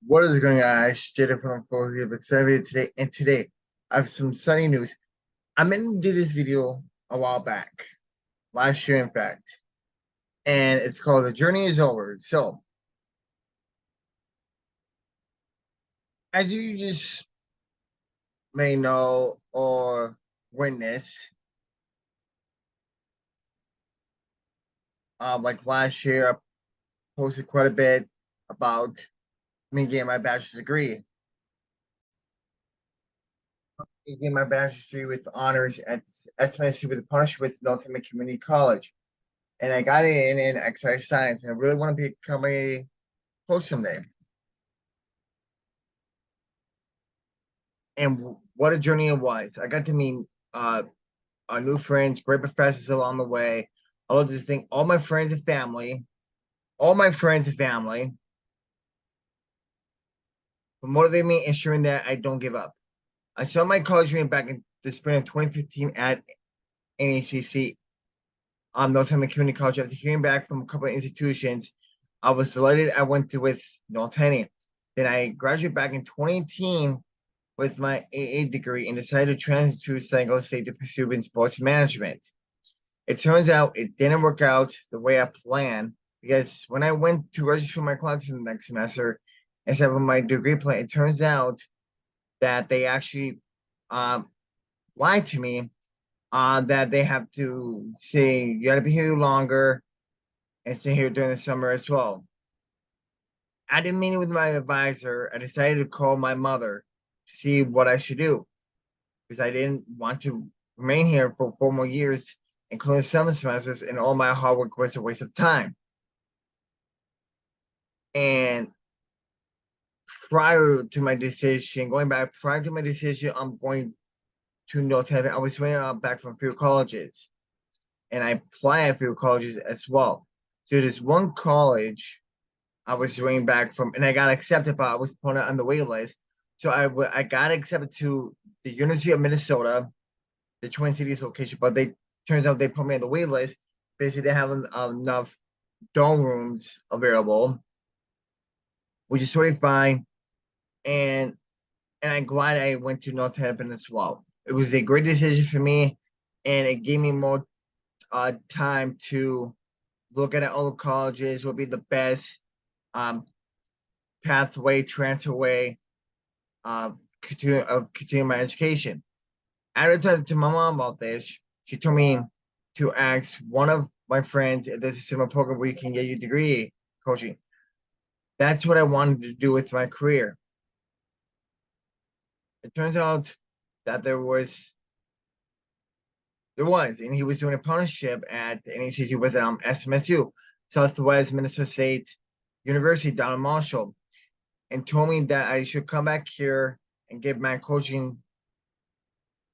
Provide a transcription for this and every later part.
What is going on, guys? Jada from Four here, excited today. And today, I have some sunny news. I meant to do this video a while back, last year, in fact, and it's called "The Journey Is Over." So, as you just may know or witness, like last year, I posted quite a bit about me getting my bachelor's degree. Getting my bachelor's degree with honors at SMSU with a partnership with Northern Community College. And I got it in exercise science. And I really want to become a coach someday. And what a journey it was. I got to meet our new friends, great professors along the way. I love to think all my friends and family, for motivating me, ensuring that I don't give up. I started my college journey back in the spring of 2015 at NHCC, Northern Community College. After hearing back from a couple of institutions, I was delighted I went to with North Henny. Then I graduated back in 2018 with my AA degree and decided to transfer to San Jose State to pursue in sports management. It turns out it didn't work out the way I planned because when I went to register my class for the next semester, instead of my degree plan, it turns out that they actually um, lied to me that they have to say you got to be here longer and stay here during the summer as well. I didn't meet with my advisor. I decided to call my mother to see what I should do because I didn't want to remain here for 4 more years, including summer semesters, and all my hard work was a waste of time. And prior to my decision, I'm going to North Haven. I was waiting back from a few colleges, and I applied at a few colleges as well. So there's one college I was waiting back from, and I got accepted, but I was put on the wait list. So I got accepted to the University of Minnesota, the Twin Cities location, but they turns out they put me on the wait list. Basically, they have enough dorm rooms available, which is totally fine. And I'm glad I went to Northampton as well. It was a great decision for me, and it gave me more time to look at all the colleges, what would be the best um, pathway, transferway continue my education. I talked to my mom about this. She told me to ask one of my friends if there's a similar program where you can get your degree coaching. That's what I wanted to do with my career. It turns out that and he was doing a partnership at NECC with SMSU, Southwest Minnesota State University down in Marshall, and told me that I should come back here and get my coaching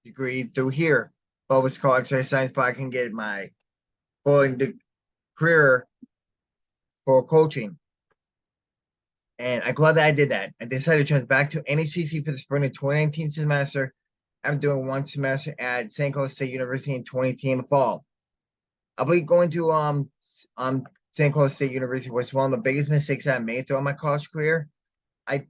degree through here. But it's called exercise science, but I can get my going to career for coaching. And I'm glad that I did that. I decided to transfer back to NHCC for the spring of 2019 semester after doing one semester at San Carlos State University in 2018 in the fall. I believe going to San Carlos State University was one of the biggest mistakes I made throughout my college career. I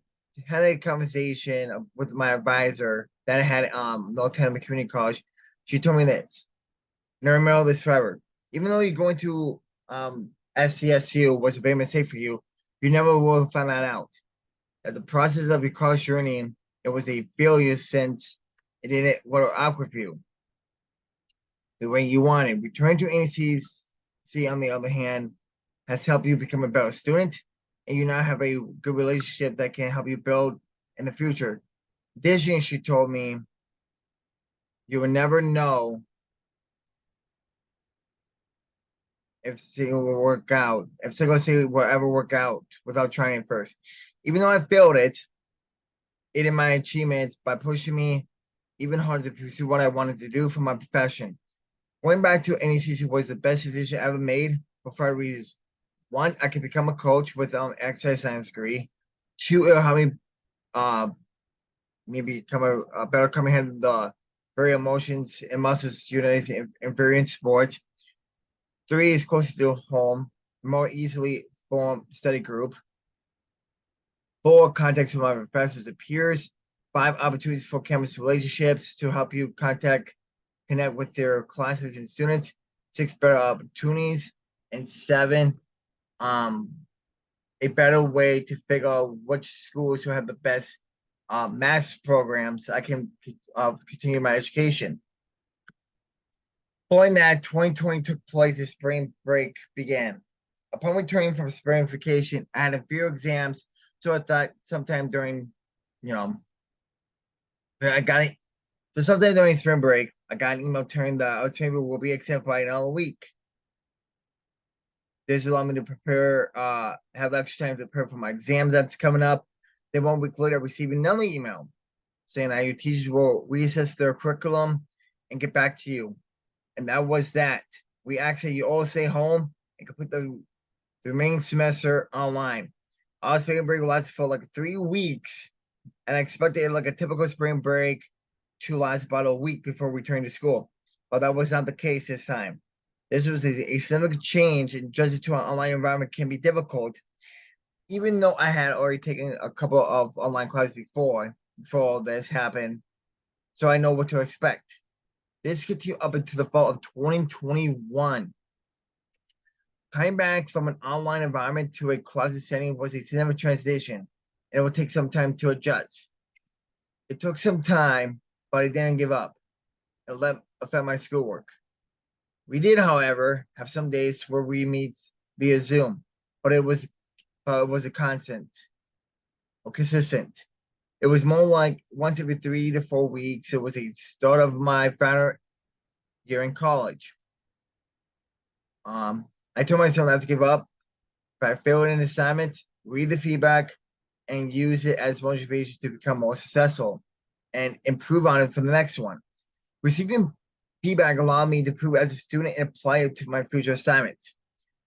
had a conversation with my advisor that I had North Carolina Community College. She told me this: never remember this forever. Even though you're going to SCSU was a big mistake for you, you never will find that out. That the process of your college journey, it was a failure since it didn't work out with you the way you wanted. Returning to NCC, on the other hand, has helped you become a better student, and you now have a good relationship that can help you build in the future. Additionally, she told me you will never know if it will work out, if Single C will ever work out without trying it first. Even though I failed it, in my achievements by pushing me even harder to pursue what I wanted to do for my profession. Going back to NECC was the best decision I ever made for 5 reasons. One, I could become a coach with exercise science degree. Two, it'll help me uh, maybe become a better comprehend the very emotions and muscles utilized in various sports. Three is closer to home, more easily formed study group. 4 contacts with my professors and peers, 5 opportunities for campus relationships to help you connect with your classmates and students, 6 better opportunities, and 7 um a better way to figure out which schools will have the best math programs so I can continue my education. Following that, 2020 took place, the spring break began. Upon returning from spring vacation, I had a few exams, so I thought sometime during, you know, I got it. So sometime during spring break, I got an email telling that our paper will be accepted by another week. This allowed me to prepare, have extra time to prepare for my exams that's coming up. Then 1 week later, I received another email saying that your teachers will reassess their curriculum and get back to you. And that was that. We asked that you all stay home and complete the remaining semester online. Our spring break lasted for like 3 weeks, and I expected like a typical spring break to last about a week before returning to school. But that was not the case this time. This was a significant change, and adjusting to an online environment can be difficult. Even though I had already taken a couple of online classes before all this happened, so I know what to expect. This continued up into the fall of 2021. Coming back from an online environment to a closet setting was a significant transition, and it would take some time to adjust. It took some time, but I didn't give up. It let affect my schoolwork. We did, however, have some days where we meet via Zoom, but it was a constant or consistent. It was more like once every 3 to 4 weeks. It was a start of my final year in college. I told myself not to give up. If I failed an assignment, read the feedback and use it as motivation to become more successful and improve on it for the next one. Receiving feedback allowed me to improve as a student and apply it to my future assignments.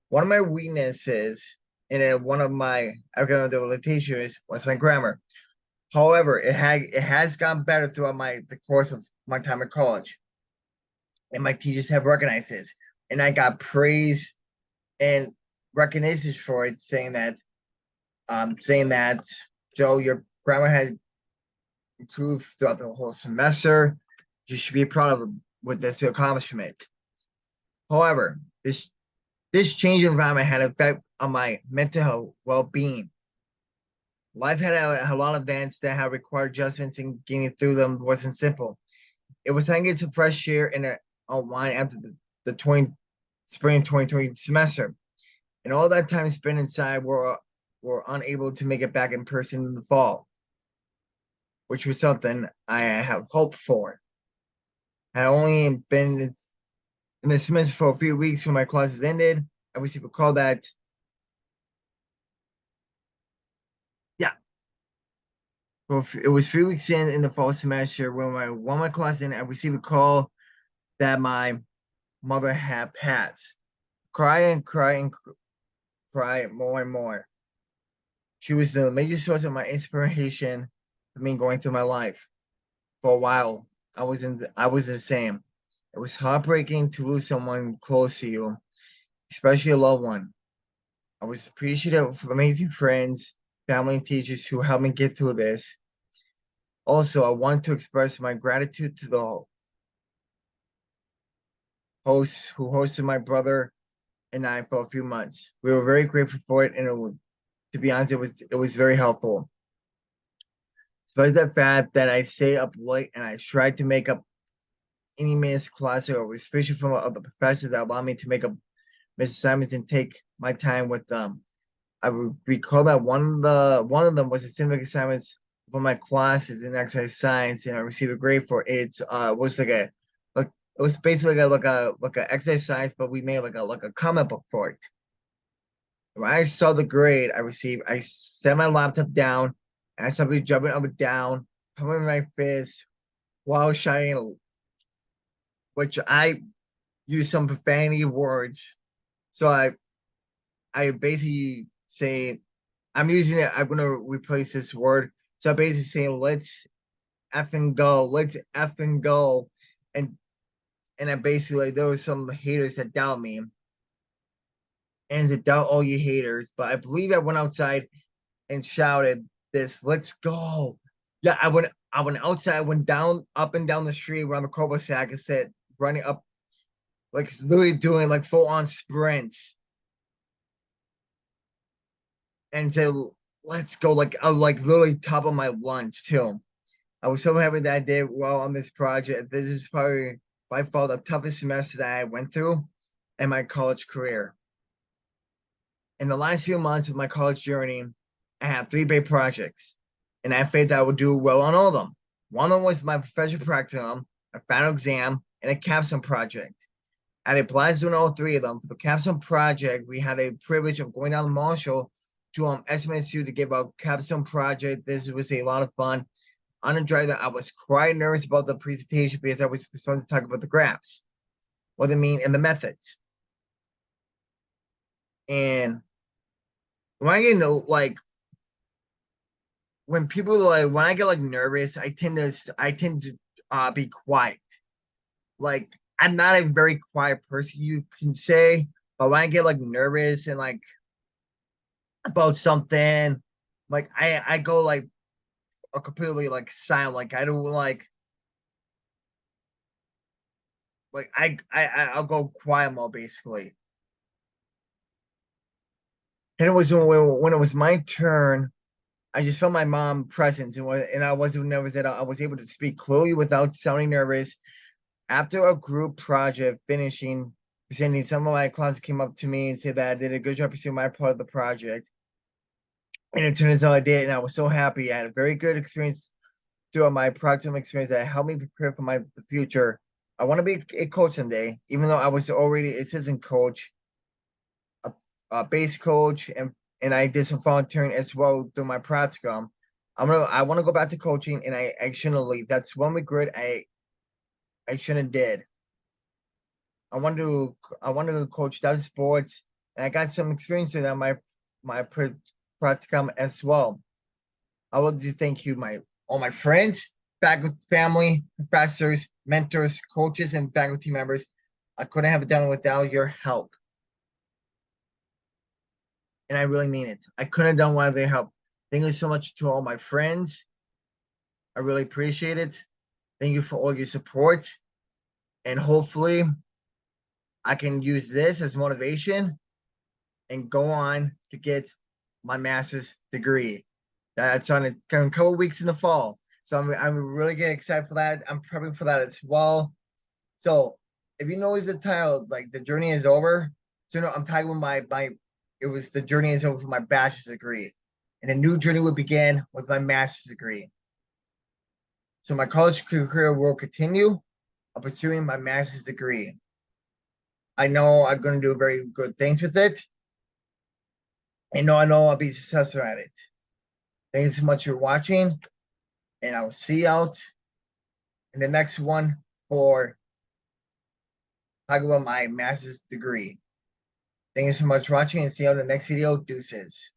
One of my weaknesses in one of my academic limitations was my grammar. However, it has gotten better throughout the course of my time at college, and my teachers have recognized this. And I got praise and recognition for it, saying that Joe, your grammar has improved throughout the whole semester. You should be proud of with this accomplishment. However, this change in environment had an effect on my mental well-being. Life had a lot of events that had required adjustments, and getting through them wasn't simple. It was like it's a fresh air in a line after the spring 2020 semester. And all that time spent inside were unable to make it back in person in the fall, which was something I have hoped for. I had only been in the semester for a few weeks when my classes ended. I received a call that, yeah, well, it was 3 weeks in the fall semester when my class ended. I received a call that my mother had passed. Cry and cry and cry more and more. She was the major source of my inspiration for me going through my life. For a while, I was the same. It was heartbreaking to lose someone close to you, especially a loved one. I was appreciative for the amazing friends, family, and teachers who helped me get through this. Also, I wanted to express my gratitude to the host who hosted my brother and I for a few months. We were very grateful for it, and to be honest, it was very helpful. Despite the fact that I stay up late and I tried to make up any missed class or especially from other professors that allow me to make up missed assignments and take my time with them. I recall that one of them was a civic assignments for my classes in exercise science, and I received a grade for it. Was like it was basically like a exercise science, but we made like a comic book for it. When I saw the grade I received, I set my laptop down and I started jumping up and down, pumping my fist while shouting, which I used some profanity words. So I basically say I'm using it. I'm gonna replace this word. So I basically say let's effing go, let's effing go, and I basically there was some haters that doubt me and to doubt all you haters. But I believe I went outside and shouted this. Let's go. Yeah, I went outside, I went down up and down the street around the cul-de-sac and said running up like literally doing like full on sprints and said, let's go. Like I was like literally top of my lungs too. I was so happy that I did well on this project. This is probably by far the toughest semester that I went through in my college career. In the last few months of my college journey, I had three big projects, and I had faith that I would do well on all of them. One of them was my professional practicum, a final exam, and a capstone project. I had applied to all three of them. For the capstone project, we had a privilege of going down to Marshall to SMSU to give a capstone project. This was a lot of fun. On the drive, that I was quite nervous about the presentation because I was supposed to talk about the graphs, what they mean, and the methods. And when I get like when people like when I get like nervous, I tend to be quiet. Like I'm not a very quiet person, you can say, but when I get like nervous and like about something, like I go like a completely like silent. Like I don't like I'll go quiet mode basically. And it was when it was my turn, I just felt my mom presence and I wasn't nervous that I was able to speak clearly without sounding nervous. After a group project finishing, presenting, some of my class came up to me and said that I did a good job presenting my part of the project. And it turns out I did, and I was so happy. I had a very good experience throughout my practicum experience that helped me prepare for my the future. I want to be a coach someday, even though I was already assistant coach, a, a base coach, and I did some volunteering as well through my practicum. I want to go back to coaching, and I shouldn't leave. That's one regret I shouldn't did. I wanted to coach other sports, and I got some experience in that my practicum as well. I would to thank you, my all my friends, faculty, family, professors, mentors, coaches, and faculty members. I couldn't have done it without your help, and I really mean it. I couldn't have done without their help. Thank you so much to all my friends. I really appreciate it. Thank you for all your support, and hopefully, I can use this as motivation and go on to get my master's degree. That's on a couple weeks in the fall. So I'm really getting excited for that. I'm prepping for that as well. So if you know the title, like the journey is over. So no, I'm talking with my it was the journey is over for my bachelor's degree. And a new journey would begin with my master's degree. So my college career will continue. I'm pursuing my master's degree. I know I'm going to do very good things with it. I know I'll be successful at it. Thank you so much for watching, and I'll see you out in the next one for talking about my master's degree. Thank you so much for watching, and see you in the next video. Deuces.